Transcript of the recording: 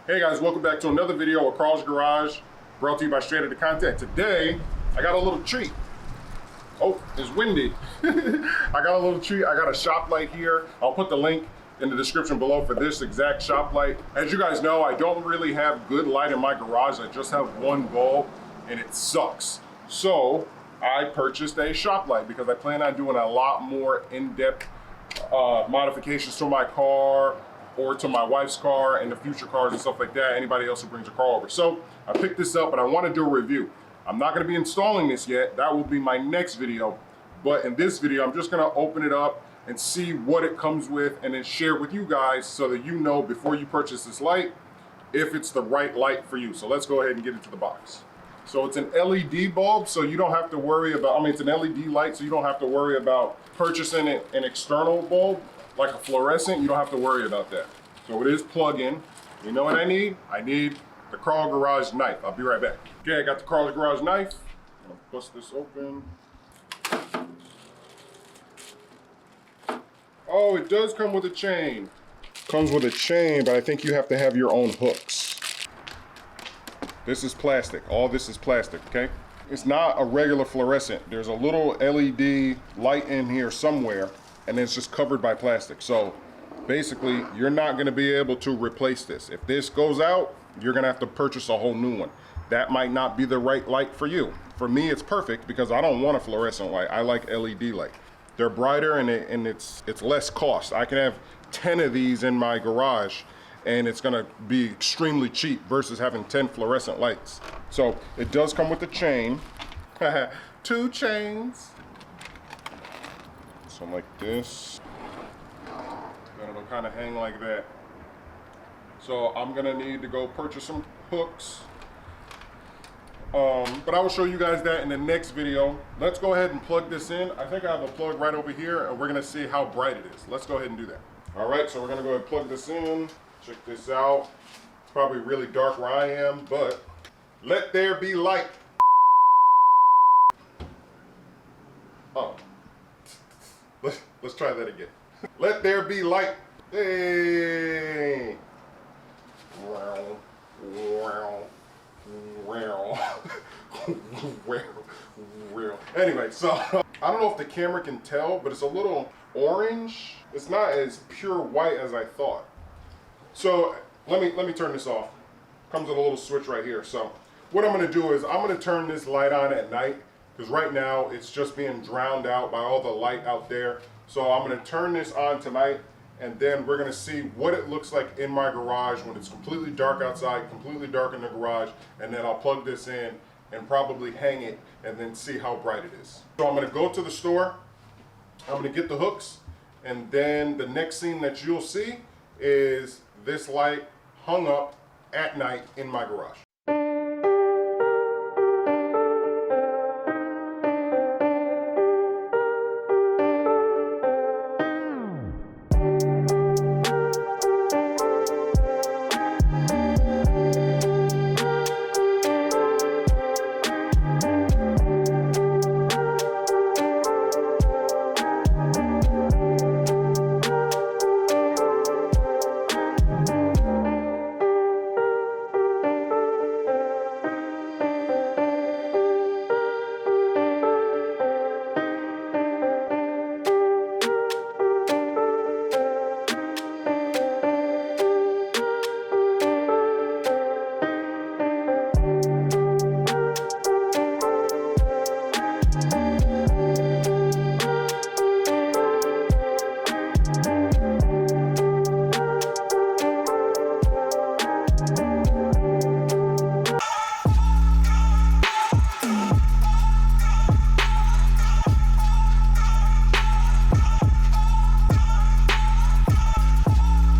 Hey guys, welcome back to another video of Carl's Garage, brought to you by Straight Outta Content. Today, I got a little treat. Oh, it's windy. I got a little treat. I got a shop light here. I'll put the link in the description below for this exact shop light. As you guys know, I don't really have good light in my garage. I just have one bulb and it sucks. So I purchased a shop light because I plan on doing a lot more in-depth modifications to my car or to my wife's car and the future cars and stuff like that, anybody else who brings a car over. So I picked this up and I want to do a review. I'm not going to be installing this yet. That will be my next video. But in this video, I'm just going to open it up and see what it comes with and then share it with you guys so that you know before you purchase this light if it's the right light for you. So let's go ahead and get into the box. So it's an LED bulb, so you don't have to worry about, it's an LED light, so you don't have to worry about purchasing an external bulb like a fluorescent. You don't have to worry about that. So it is plug-in. You know what I need? I need the Carl Garage knife. I'll be right back. Okay, I got the Carl Garage knife. I'm gonna bust this open. Oh, it does come with a chain. Comes with a chain, but I think you have to have your own hooks. This is plastic. All this is plastic, okay? It's not a regular fluorescent. There's a little LED light in here somewhere, and it's just covered by plastic. So basically, you're not gonna be able to replace this. If this goes out, you're gonna have to purchase a whole new one. That might not be the right light for you. For me, it's perfect because I don't want a fluorescent light. I like LED light. They're brighter and it's less cost. I can have 10 of these in my garage and it's gonna be extremely cheap versus having 10 fluorescent lights. So it does come with a chain. 2 chains. So like this. And it'll kind of hang like that. So I'm gonna need to go purchase some hooks. But I will show you guys that in the next video. Let's go ahead and plug this in. I think I have a plug right over here and we're gonna see how bright it is. Let's go ahead and do that. All right, so we're gonna go ahead and plug this in. Check this out. It's probably really dark where I am, but let there be light. Oh, let's try that again. Let there be light. Hey. Wow. Wow. Anyway, so I don't know if the camera can tell, but it's a little orange. It's not as pure white as I thought. So let me turn this off. Comes with a little switch right here. So what I'm gonna do is I'm gonna turn this light on at night because right now it's just being drowned out by all the light out there. So I'm gonna turn this on tonight and then we're gonna see what it looks like in my garage when it's completely dark outside, completely dark in the garage, and then I'll plug this in and probably hang it and then see how bright it is. So I'm gonna go to the store, I'm gonna get the hooks, and then the next scene that you'll see is this light hung up at night in my garage.